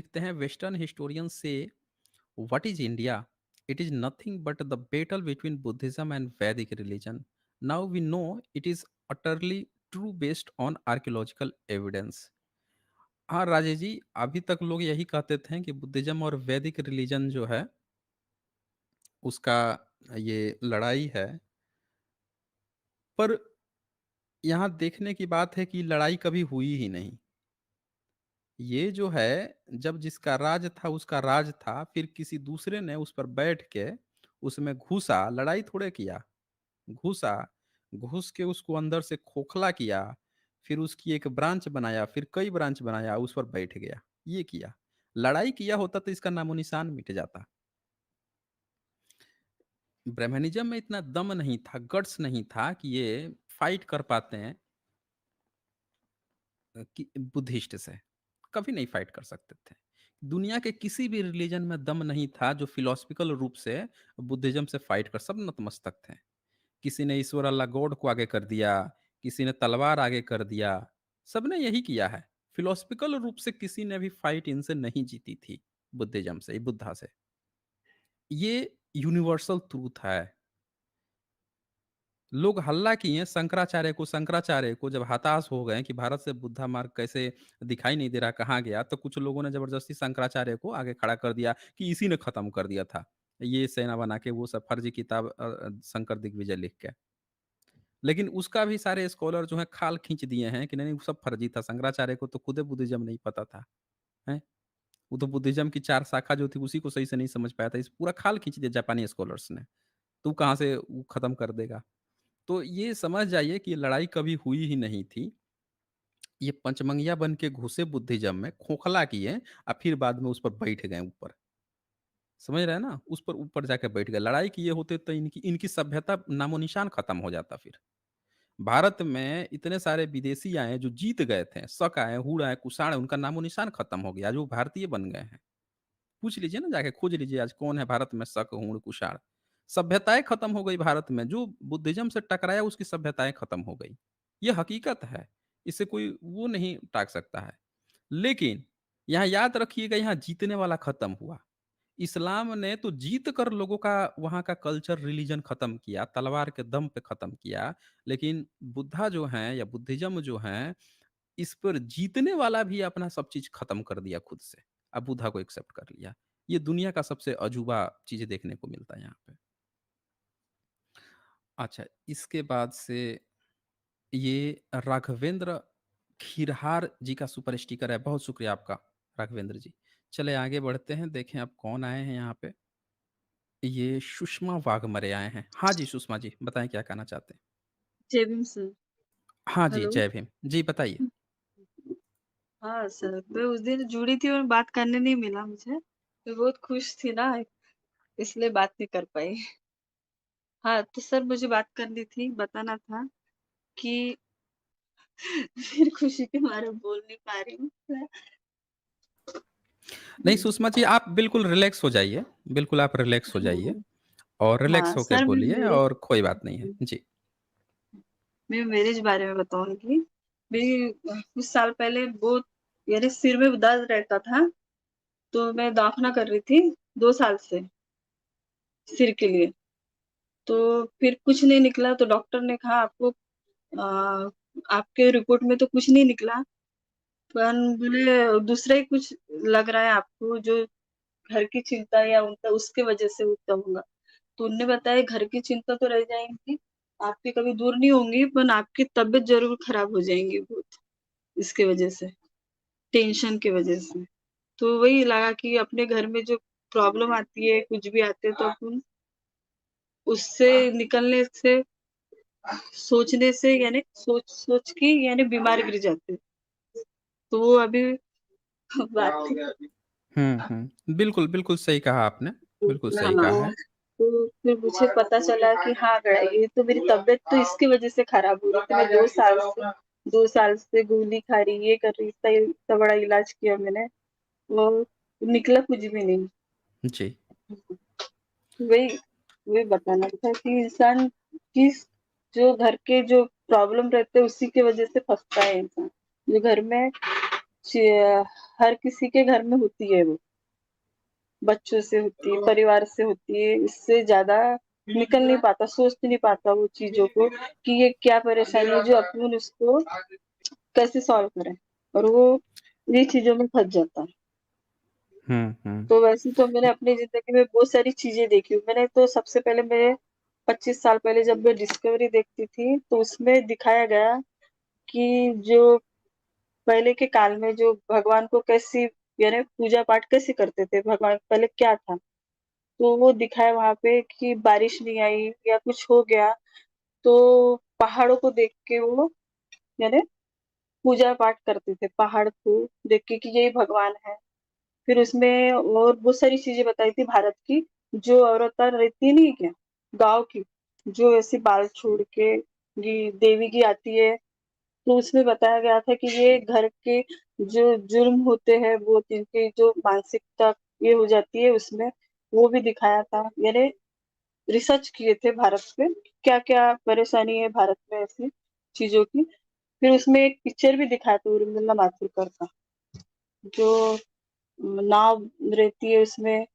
लिखते हैं western historian से what is India it is nothing but the battle between Buddhism and Vedic religion now we know it is utterly true based on archaeological evidence. हाँ राजेश जी, अभी तक लोग यही कहते थे कि बुद्धिज्म और वैदिक रिलीजन जो है उसका ये लड़ाई है। पर यहाँ देखने की बात है कि लड़ाई कभी हुई ही नहीं। ये जो है, जब जिसका राज था उसका राज था, फिर किसी दूसरे ने उस पर बैठ के उसमें घुसा, लड़ाई थोड़े किया। घुसा, घुस के उसको अंदर से खोखला किया, फिर उसकी एक ब्रांच बनाया, फिर कई ब्रांच बनाया, उस पर बैठ गया। ये किया। लड़ाई किया होता तो इसका नामो निशान मिट जाता। ब्रह्मनिज्म में इतना दम नहीं था, गट्स नहीं था कि ये फाइट कर पाते हैं कि बुद्धिस्ट से कभी नहीं फाइट कर सकते थे। दुनिया के किसी भी रिलीजन में दम नहीं था जो फिलोसफिकल रूप से बुद्धिज्म से फाइट कर, सब नतमस्तक थे। किसी ने ईश्वर अल्लाह गॉड को आगे कर दिया, किसी ने तलवार आगे कर दिया, सबने यही किया है। फिलोसफिकल रूप से किसी ने भी फाइट इनसे नहीं जीती थी, बुद्धिज्म से, बुद्धा से। ये यूनिवर्सल ट्रूथ है। लोग हल्ला किए शंकराचार्य को जब हताश हो गए कि भारत से बुद्धा मार्ग कैसे दिखाई नहीं दे रहा, कहाँ गया, तो कुछ लोगों ने जबरदस्ती शंकराचार्य को आगे खड़ा कर दिया कि इसी ने खत्म कर दिया था, ये सेना बना के वो सब फर्जी किताब शंकर दिग्विजय लिख के। लेकिन उसका भी सारे स्कॉलर जो है खाल खींच दिए हैं कि नहीं नहीं, वो सब फर्जी था, शंकराचार्य को तो खुदे बुद्धिज्म नहीं पता था। है, वो तो बुद्धिज्म की चार शाखा जो थी उसी को सही से नहीं समझ पाया था, इस पूरा खाल खींच दिया जापानी स्कॉलर्स ने। तो कहाँ से वो खत्म कर देगा। तो ये समझ जाइए कि लड़ाई कभी हुई ही नहीं थी। ये पंचमंगिया बन के घुसे बुद्धिज़्म में, खोखला किए और फिर बाद में उस पर बैठ गए ऊपर। समझ रहे हैं ना? उस पर ऊपर जाके बैठ गए। लड़ाई किए होते तो इनकी इनकी सभ्यता नामो-निशान खत्म हो जाता फिर। भारत में इतने सारे विदेशी आए जो जीत गए थे। शक आए, हूण आए, कुषाण आए, उनका नामो-निशान खत्म हो गया। आज वो भारतीय बन गए हैं। पूछ लीजिए ना, जाके खोज लीजिए आज कौन है भारत में शक, हूण, कुषाण। सभ्यताएँ खत्म हो गई भारत में। जो बुद्धिज़्म से टकराया उसकी सभ्यताएँ खत्म हो गई। ये हकीकत है। इसे कोई वो नहीं टाक सकता है। लेकिन यहाँ याद रखिएगा, यहाँ जीतने वाला खत्म हुआ। इस्लाम ने तो जीत कर लोगों का वहाँ का कल्चर, रिलीजन खत्म किया, तलवार के दम पे खत्म किया। लेकिन बुद्धा जो हैं या बुद्धिज़्म जो हैं, इस पर जीतने वाला भी अपना सब चीज़ खत्म कर दिया खुद से। अब बुद्धा को एक्सेप्ट कर लिया। ये दुनिया का सबसे अजूबा चीज़ें देखने को मिलता है यहाँ पे। अच्छा, इसके बाद से ये राघवेंद्र खीरहार जी का सुपर स्टिकर है। बहुत शुक्रिया आपका राघवेंद्र जी। चले आगे बढ़ते हैं, देखें अब कौन आए हैं यहाँ पे। ये सुषमा वाघमरे आए हैं। हाँ जी, सुषमा जी बताएँ क्या कहना चाहते हैं? जय भीम सर। हाँ जी, हेलो। जय भीम। जी बताइए। हाँ सर, मैं उस दिन जुड़ी थी और बात करने नहीं मिला मुझे। मैं बहुत खुश थी ना, इसलिए बात नहीं कर पाई। हाँ, तो सर मुझे बात करनी थी, बताना था कि फिर खुशी के मारे बोल नहीं पा रही हूँ। नहीं सुषमा जी, आप बिल्कुल रिलैक्स हो जाइए। बिल्कुल आप रिलैक्स हो जाइए हाँ, और रिलैक्स हाँ, होके सर बोलिए और कोई बात नहीं है। जी। मैं मेरे बारे में बताऊँगी। मेरी कुछ साल पहले बहुत यानी सिर में दर्द रहता था, तो मैं दाखना कर रही थी 2 साल से, सिर के लिए। तो फिर कुछ नहीं निकला तो डॉक्टर ने कहा आपको आपके रिपोर्ट में तो कुछ नहीं निकला, पर बोले दूसरा ही कुछ लग रहा है आपको जो घर की चिंता या उनका उसके वजह से होता होगा। तो उन्होंने बताया घर की चिंता तो रह जाएँगी, आपकी कभी दूर नहीं होंगी पर आपकी तबीयत ज़रूर खराब हो जाएँगी बहुत, इसकी वजह से, टेंशन की वजह से। तो वही लगा कि अपने घर में जो प्रॉब्लम आती है, कुछ भी आते है तो अपन उससे निकलने से सोचने से यानी सोच-सोच के यानी बीमार गिर जाते हैं। तो वो अभी बात थी। हुँ, हुँ। बिल्कुल, बिल्कुल सही कहा आपने। बिल्कुल सही हाँ, कहा है। तो फिर मुझे पता चला कि हाँ, ये तो मेरी तबीयत तो इसकी वज़ह से खराब हो रही थी। मैं 2 साल से गोली खा रही, ये कर रही, इतना बड़ा इलाज किया मैंने, वो निकला कुछ भी नहीं। जी। वही वही बताना था कि इंसान किस जो घर के जो प्रॉब्लम रहते हैं उसी की वज़ह से फँसता है इंसान। जो घर में च हर किसी के घर में होती है वो, बच्चों से होती है, परिवार से होती है, इससे ज़्यादा निकल नहीं पाता, सोच नहीं पाता वो चीज़ों को कि ये क्या परेशानी है जो अपन उसको कैसे सॉल्व करें, और वो ये चीज़ों में फँस जाता है। हुँ। तो वैसे तो मैंने अपनी ज़िंदगी में बहुत सारी चीज़ें देखी हूँ। मैंने तो सबसे पहले मेरे 25 साल पहले जब मैं डिस्कवरी देखती थी, तो उसमें दिखाया गया कि जो पहले के काल में जो भगवान को कैसी यानी पूजा-पाठ कैसे करते थे, भगवान पहले क्या था? तो वो दिखाया वहाँ पे कि बारिश नहीं आई या कुछ हो गया, तो पहाड़ों को देख के वो यानी पूजा-पाठ करते थे, पहाड़ को देख के कि यही भगवान है। फिर उसमें और बहुत सारी चीज़ें बताई थी भारत की, जो औरतें रहती नहीं क्या, गाँव की, जो ऐसे बाल छोड़ के गी देवी की आती है, तो उसमें बताया गया था कि ये घर के जो जुर्म होते हैं, वो जिनकी जो मानसिकता ये हो जाती है उसमें, वो भी दिखाया था। यानी रिसर्च किए थे भारत पे, क्या-क्या परेशानी है भारत में ऐसी चीज़ों की। फिर उसमें एक पिक्चर भी दिखाया था उर्मिला मातोंडकर का, जो नाव रहती है उसमें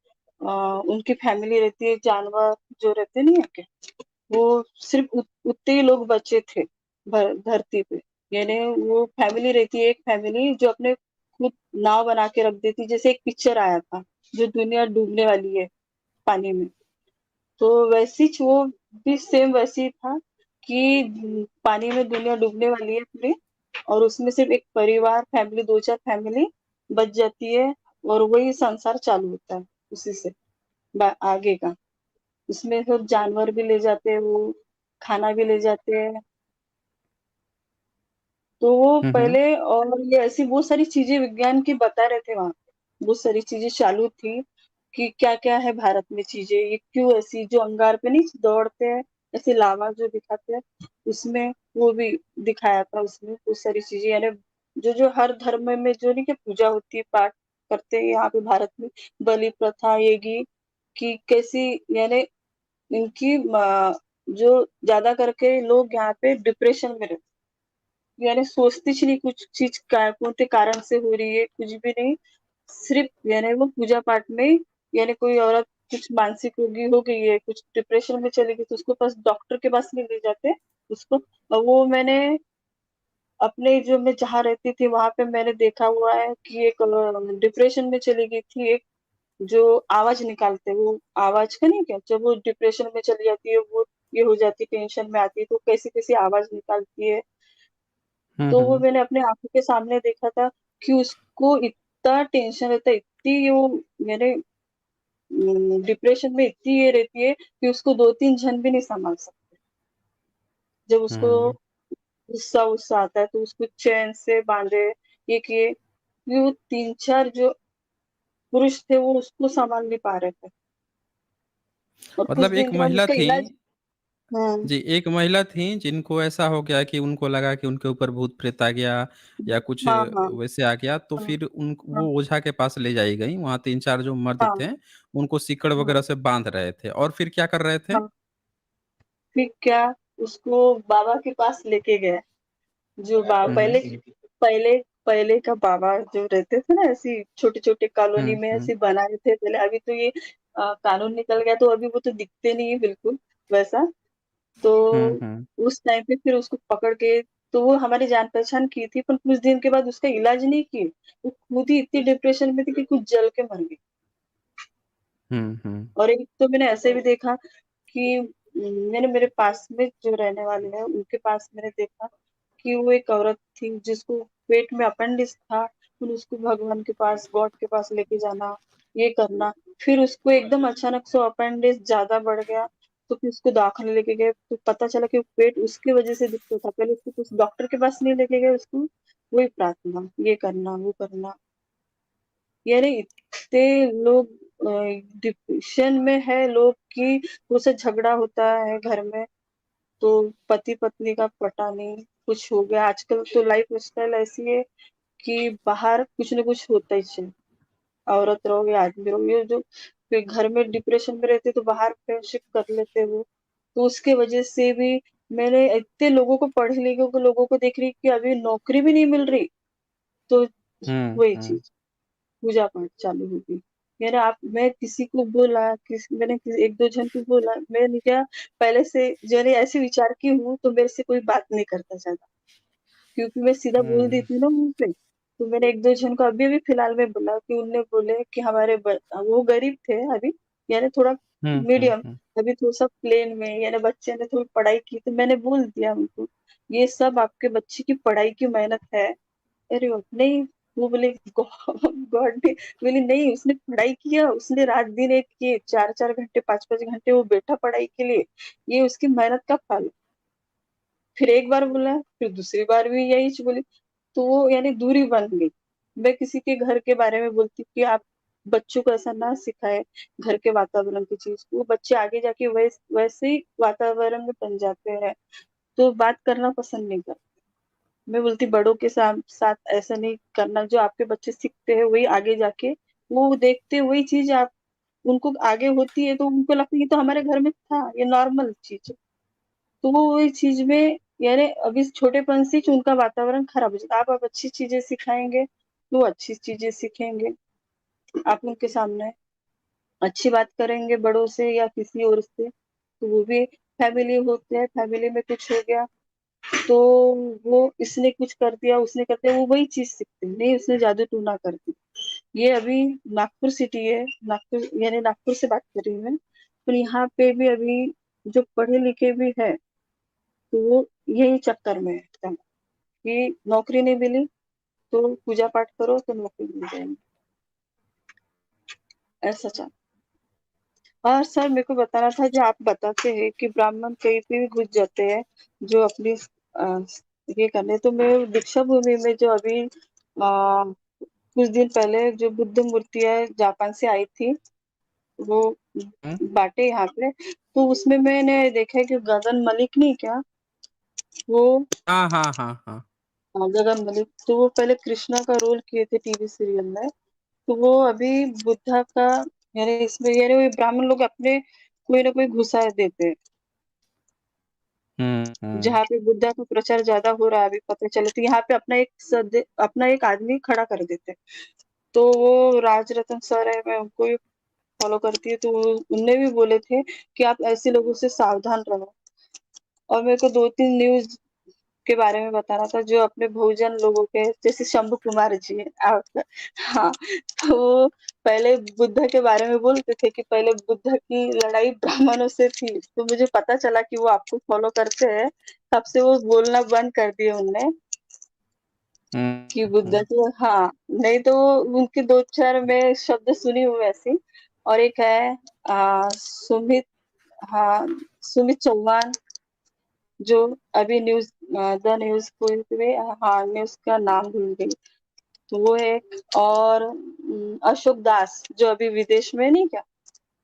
उनकी फैमिली रहती है, जानवर जो रहते नहीं है क्या, वो सिर्फ़ उतने ही लोग बचे थे धरती पे। यानी वो फैमिली रहती है, एक फैमिली जो अपने खुद नाव बना के रख देती, जैसे एक पिक्चर आया था, जो दुनिया डूबने वाली है पानी में। तो वैसी च वो भी सेम वैसे ही था कि पानी में दुनिया डूबने वाली है पूरी, और उसमें सिर्फ़ एक परिवार, फैमिली 2-4 फैमिली बच जाती है, और वही संसार चालू होता है उसी से आगे का। उसमें सब जानवर भी ले जाते हैं वो, खाना भी ले जाते हैं। तो वो हुँ, हुँ। पहले और ये ऐसी बहुत सारी चीज़ें विज्ञान की बता रहे थे वहाँ पे। बहुत सारी चीज़ें चालू थी कि क्या-क्या है भारत में चीज़ें, ये क्यों ऐसी जो अंगार पे नहीं दौड़ते हैं, ऐसे लावा जो दिखाते हैं, उसमें वो भी दिखाया था उसमें बहुत सारी चीज़ें, यानी जो हर धर्म में जो नहीं कि पूजा होती है, पाठ करते हैं यहाँ पे भारत में, बलि प्रथा ये कि कैसी यानी इनकी जो ज़्यादा करके लोग यहाँ पे डिप्रेशन में रहते, यानी सोचतीच नहीं कुछ चीज़ का कोणते कारण से हो रही है, कुछ भी नहीं। सिर्फ़ यानी वो पूजा-पाठ में यानी कोई औरत कुछ मानसिक रोगी हो गई है, कुछ डिप्रेशन में चली गई, तो उसको पास डॉक्टर के पास नहीं ले जाते उसको। वो मैंने अपने जो मैं जहाँ रहती थी वहाँ पे मैंने देखा हुआ है कि एक डिप्रेशन में चली गई थी एक, जो आवाज़ निकालते हैं, वो आवाज़ का नहीं क्या, जब वो डिप्रेशन में चली जाती है, वो ये हो जाती है, टेंशन में आती है, तो कैसी-कैसी आवाज़ निकालती है। हुँ, तो वो हुँ। मैंने अपने आँखों के सामने देखा था कि उसको इतना टेंशन रहता है, इतनी वो मेरे डिप्रेशन में इतनी ये रहती है कि उसको 2-3 जन भी नहीं सँभाल सकते। जब उसको हुँ। गुस्सा-वुस्सा आता है तो उसको चैन से बाँधे, ये किए, कि वो 3-4 जो पुरुष थे वो उसको सँभाल नहीं पा रहे थे, और कुछ मतलब दिन एक के बाद महिला उसका थी इलाज। हुँ। जी, एक महिला थीं जिनको ऐसा हो गया कि उनको लगा कि उनके ऊपर भूत-प्रेत आ गया या कुछ हाँ, हाँ, वैसे आ गया, तो हाँ, फिर उन हाँ, वो ओझा के पास ले जाई गईं। वहाँ 3-4 जो मर्द हाँ, थे, उनको सीकड़ हाँ, वगैरह से बाँध रहे थे और फिर क्या कर रहे थे? हाँ। फिर क्या, उसको बाबा के पास लेके गए। जो हुँ, हुँ। पहले पहले पहले का बाबा जो रहते थे ना ऐसी छोटे-छोटे हुँ, कॉलोनी में हुँ। ऐसे बनाए थे पहले, अभी तो ये कानून निकल गया तो अभी वो तो दिखते नहीं है बिल्कुल वैसा। तो हुँ, हुँ। उस टाइम पे फिर उसको पकड़ के, तो वो हमारी जान-पहचान की थी, पर कुछ दिन के बाद उसका इलाज नहीं किए। वो खुद ही इतनी डिप्रेशन में थी कि खुद जल के मर गई। हुँ, हुँ। और एक तो मैंने ऐसे भी देखा कि मैंने मेरे पास में जो रहने वाले हैं, उनके पास मैंने देखा कि वो एक औरत थी जिसको पेट में अपेंडिक्स था, फिर उसको भगवान के पास, गॉड के पास लेके जाना, ये करना। फिर उसको एकदम अचानक से अपेंडिक्स ज़्यादा बढ़ गया, तो फिर उसको दाख़िल लेके गए, तो पता चला कि पेट उसकी वज़ह से दिक्कत था। पहले उसको कुछ डॉक्टर के पास नहीं लेके गए उसको, वही प्रार्थना, ये करना, वो करना। यानी इतने लोग अ, डिप्रेशन में है लोग कि उनसे झगड़ा होता है घर में, तो पति-पत्नी का पटा नहीं, कुछ हो गया। आजकल तो लाइफ़स्टाइल ऐसी है कि बाहर कुछ न कुछ होता ही है। औरत रहो या आदमी रहो, ये जो फिर घर में डिप्रेशन में रहते तो बाहर फ्रेंडशिप कर लेते वो। तो उसके वजह से भी मैंने इतने लोगों को, पढ़े-लिखे को लोगों को देख रही कि अभी नौकरी भी नहीं मिल रही, तो हुँ, वही हुँ। चीज़। पूजा पाठ चालू हो गई। यानी आप मैं किसी को बोला, मैंने 1-2 जन को बोला, मैंने क्या पहले से यानी ऐसे विचार की हूँ तो मेरे से कोई बात नहीं करता ज़्यादा, क्योंकि मैं सीधा बोल हुँ। देती हूँ ना मुँह पे। तो मैंने 1-2 जन को अभी-अभी फिलहाल में बोला कि उनने बोले कि वो गरीब थे अभी, यानी थोड़ा हुँ, हुँ, मीडियम, हुँ। अभी थोड़ा-सा प्लेन में, यानी बच्चे ने थोड़ी पढ़ाई की, तो मैंने बोल दिया उनको, ये सब आपके बच्चे की पढ़ाई की मेहनत है। अरे वो नहीं, वो बोले गॉड ने, बोली नहीं उसने पढ़ाई किया, उसने रात-दिन एक किए 4-4 घंटे, 5-5 घंटे वो बैठा पढ़ाई के लिए, ये उसकी मेहनत का फल है। फिर एक बार बोला, फिर दूसरी बार भी यही चीज़ बोली, तो वो यानी दूरी बन गई। मैं किसी के घर के बारे में बोलती कि आप बच्चों को ऐसा ना सिखाएँ, घर के वातावरण की चीज़, वो बच्चे आगे जाके वैसे ही वातावरण में बन जाते हैं, तो बात करना पसंद नहीं करते। मैं बोलती बड़ों के साथ ऐसा नहीं करना, जो आपके बच्चे सीखते हैं वही आगे जाके वो देखते हैं, वही चीज़ आप उनको आगे होती है तो उनको लगता है ये तो हमारे घर में था, ये नॉर्मल चीज़ है। तो वो वही चीज़ में यानी अभी छोटेपन से ही उनका वातावरण खराब हो जाता है। आप अच्छी चीज़ें सिखाएँगे, तो वो अच्छी चीज़ें सीखेंगे। आप उनके सामने अच्छी बात करेंगे बड़ों से या किसी और से, तो वो भी फैमिली होते हैं, फैमिली में कुछ हो गया तो वो इसने कुछ कर दिया, उसने कर दिया, वो वही चीज़ सीखते हैं, नहीं उसने जादू-टूना कर दी। ये अभी नागपुर सिटी है, नागपुर यानी नागपुर से बात कर रही हूँ मैं, तो यहाँ पे भी अभी जो पढ़े-लिखे भी हैं, तो वो यही चक्कर में है कि नौकरी नहीं मिली, तो पूजा-पाठ करो तो नौकरी मिल जाएगी, ऐसा और सर मेरे को बताना था जो आप बताते हैं कि ब्राह्मण कहीं पे भी घुस जाते हैं, जो अपनी ये करने तो मैं दीक्षा भूमि में जो अभी कुछ दिन पहले जो बुद्ध मूर्तियाँ जापान से आई थी, वो हुँ। बाँटे यहाँ पे, तो उसमें मैंने देखा है कि गगन मलिक नहीं क्या, वो हाँ, हाँ, हाँ, हाँ। गगन मलिक, तो वो पहले कृष्णा का रोल किए थे टीवी सीरियल में, तो वो अभी बुद्धा का यानी इसमें यानी वो ब्राह्मण लोग अपने कोई ना कोई घुसा देते हैं। हुँ, हुँ। जहाँ पे बुद्धा का प्रचार ज़्यादा हो रहा है अभी पता चले तो यहाँ पे अपना एक आदमी खड़ा कर देते हैं। तो वो राजरतन सर है, मैं उनको भी फॉलो करती हूँ, तो उनने भी बोले थे कि आप ऐसे लोगों से सावधान रहो। और मेरे को 2-3 न्यूज़ के बारे में बताना था जो अपने बहुजन लोगों के जैसे शंभू कुमार जी हैं आप हाँ, तो वो पहले बुद्ध के बारे में बोलते थे कि पहले बुद्ध की लड़ाई ब्राह्मणों से थी, तो मुझे पता चला कि वो आपको फॉलो करते हैं, तब से वो बोलना बंद कर दिए उनने कि हुँ, बुद्ध हुँ। तो हाँ, नहीं तो उनके 2-4 मैं शब्द सुनी हूँ ऐसी और एक है सुमित हाँ, सुमित चौहान जो अभी द न्यूज़ कोई पे हाँ, न्यूज़ का नाम भूल गई। तो वो एक और अशोक दास जो अभी विदेश में नहीं क्या,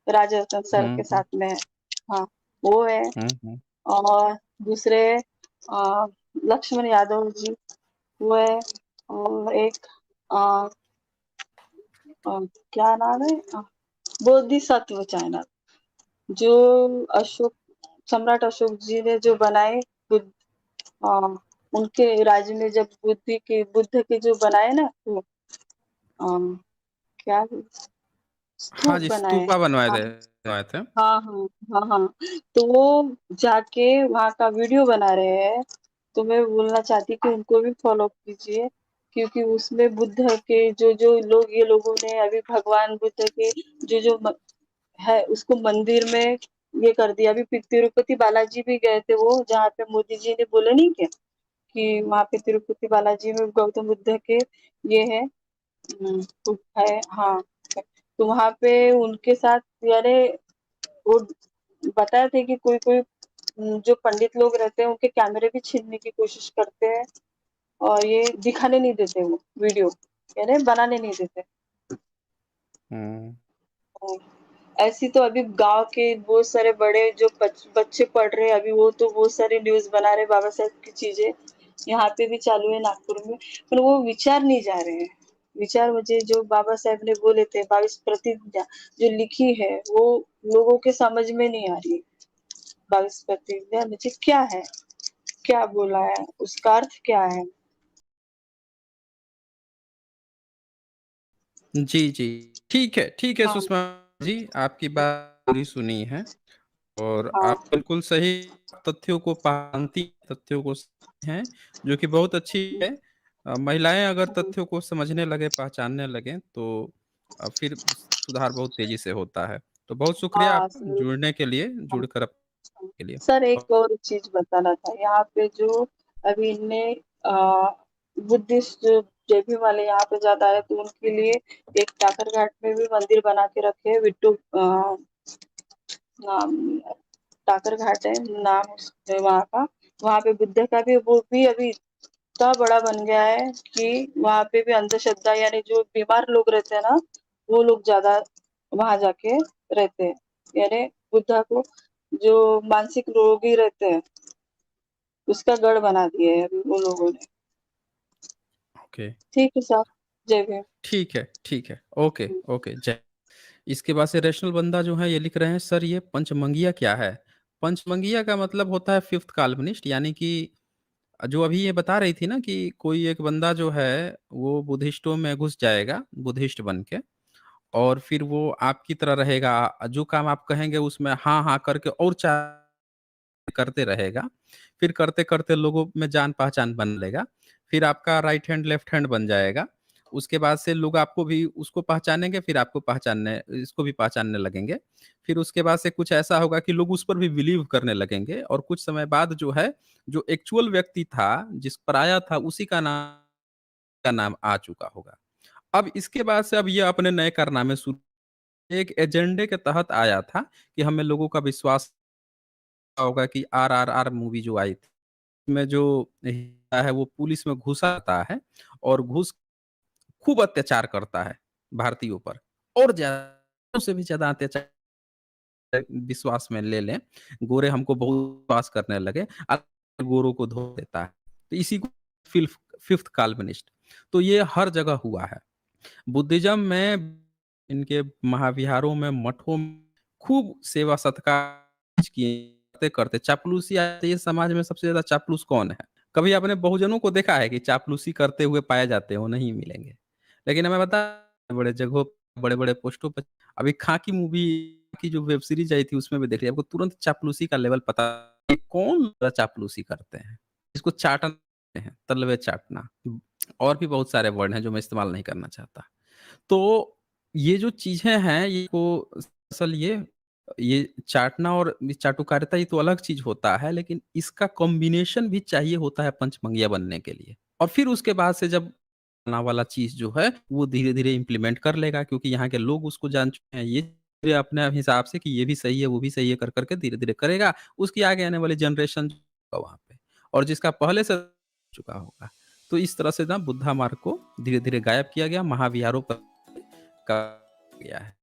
राजवर्धन सर हुँ, के हुँ। साथ में है। हाँ, वो है हुँ, हुँ। और दूसरे लक्ष्मण यादव जी वो है और एक अ अ, क्या नाम है? बोधिसत्व चाइना जो अशोक सम्राट अशोक जी ने जो बनाए बुद्ध अ, उनके राज्य में जब बुद्ध के जो बनाए ना वो क्या हाँ स्तूप जी, बनाए। स्तूपा हाँ, बनवाए थे। हाँ, हाँ, हाँ, हाँ। तो वो जाके वहाँ का वीडियो बना रहे हैं, तो मैं बोलना चाहती कि उनको भी फॉलो कीजिए, क्योंकि उसमें बुद्ध के जो-जो लोग ये लोगों ने अभी भगवान बुद्ध के जो-जो है उसको मंदिर में ये कर दिया। अभी तिरुपति बालाजी भी गए थे वो, जहाँ पे मोदी जी ने बोले नहीं क्या कि वहाँ पे तिरुपति बालाजी में गौतम बुद्ध के ये है है हाँ, तो वहाँ पे उनके साथ यानी वो बताए थे कि कोई-कोई जो पंडित लोग रहते हैं उनके कैमरे भी छीनने की कोशिश करते हैं और ये दिखाने नहीं देते वो वीडियो, यानी बनाने नहीं देते। हुँ। तो ऐसी तो अभी गाँव के बहुत सारे बड़े जो बच्चे पढ़ रहे हैं अभी वो तो बहुत सारी न्यूज़ बना रहे हैं बाबा साहेब की चीज़ें, यहाँ पे भी चालू है नागपुर में, पर वो विचार नहीं जा रहे हैं। विचार मुझे जो बाबा साहेब ने बोले थे 22 प्रतिज्ञा जो लिखी है, वो लोगों के समझ में नहीं आ रही है। 22 प्रतिज्ञा मुझे क्या है? क्या बोला है? उसका अर्थ क्या है? जी, जी। ठीक है हाँ, सुषमा जी, आपकी बात पूरी सुनी है और हाँ, आप बिल्कुल सही तथ्यों को पाती तथ्यों को हैं, जो कि बहुत अच्छी है। महिलाएँ अगर हुँ, तथ्यों को समझने लगे, पहचानने लगें तो फिर सुधार बहुत तेज़ी से होता है। तो बहुत शुक्रिया हाँ, आपका जुड़ने के लिए, हाँ। जुड़कर के लिए। सर एक और चीज़ बताना था, यहाँ पे जो अभी इनने अ, बुद्धिस्ट जो जेबी वाले यहाँ पे ज़्यादा है तो उनके लिए एक टाकर घाट में भी मंदिर बना के रखे हैं नाम टाकर घाट है नाम उसके वहाँ का, वहाँ पे बुद्ध का भी वो भी अभी इतना बड़ा बन गया है कि वहाँ पे भी अंधश्रद्धा यानी जो बीमार लोग रहते हैं ना, वो लोग ज़्यादा वहाँ जाके रहते हैं। यानी बुद्धा को जो मानसिक रोगी रहते हैं, उसका गढ़ बना दिया है अभी वो लोगों ने। ओके, ठीक है साहब, जय भीम। ठीक है। ओके, ओके, जय इसके बाद से रैशनल बंदा जो है ये लिख रहे हैं सर ये पंचमंगिया क्या है? पंचमंगिया का मतलब होता है फिफ्थ कॉलमनिस्ट यानी कि जो अभी ये बता रही थी ना कि कोई एक बंदा जो है वो बुद्धिस्टों में घुस जाएगा, बुद्धिस्ट बन के और फिर वो आपकी तरह रहेगा। जो काम आप कहेंगे उसमें हाँ, हाँ करके और 4 करते रहेगा। फिर करते-करते लोगों में जान-पहचान बन लेगा। फिर आपका राइट हैंड, लेफ्ट हैंड बन जाएगा। उसके बाद से लोग आपको भी उसको पहचानेंगे, फिर आपको पहचानने इसको भी पहचानने लगेंगे। फिर उसके बाद से कुछ ऐसा होगा कि लोग उस पर भी बिलीव करने लगेंगे और कुछ समय बाद जो है, जो एक्चुअल व्यक्ति था, जिस पर आया था, उसी का नाम आ चुका होगा। अब इसके बाद से अब ये अपने नए कारनामे शुरू एक एजेंडे के तहत आया था कि हमें लोगों का विश्वास होगा कि आरआरआर मूवी जो आई थी, में जो हीरा है वो पुलिस में घुसा आता है और घुस खूब अत्याचार करता है भारतीयों पर और ज़्यादा से भी ज़्यादा अत्याचार विश्वास में ले लें, गोरे हमको बहुत विश्वास करने लगे, गोरों को धो देता है। तो इसी को फिल्फ फिफ्थ कॉलमनिस्ट तो ये हर जगह हुआ है। बुद्धिज़्म में इनके महाविहारों में, मठों में खूब सेवा सत्कार किए करते चापलूसी आती है समाज में सबसे ज़्यादा चापलूस कौन है? कभी आपने बहुजनों को देखा है कि चापलूसी करते हुए पाए जाते हो? नहीं मिलेंगे। लेकिन हमें पता है बड़े जगहों बड़े-बड़े पोस्टों पे अभी खाकी मूवी की जो वेब सीरीज़ आई थी उसमें भी देख लिया आपको तुरंत चापलूसी का लेवल पता है कौन चापलूसी करते हैं। इसको चाटना हैं, तलवे चाटना। और भी बहुत सारे वर्ड हैं जो मैं इस्तेमाल नहीं करना चाहता। तो ये जो चीज़ें हैं ये को असल ये चाटना और ये चाटुकारिता ये तो अलग चीज़ होता है, लेकिन इसका कॉम्बिनेशन भी चाहिए होता है पंचमंगिया बनने के लिए। और फिर उसके बाद से जब आना वाला चीज़ जो है, वो धीरे-धीरे इम्प्लीमेंट कर लेगा क्योंकि यहाँ के लोग उसको जान चुके हैं। ये अपने हिसाब से कि ये भी सही है, वो भी सही है कर-कर के धीरे-धीरे करेगा। उसकी आगे आने वाली जनरेशन वहाँ पे और जिसका पहले से चुका होगा। तो इस तरह से ना बुद्धा मार्ग को धीरे-धीरे गायब किया गया, महाविहारों पर का गया है।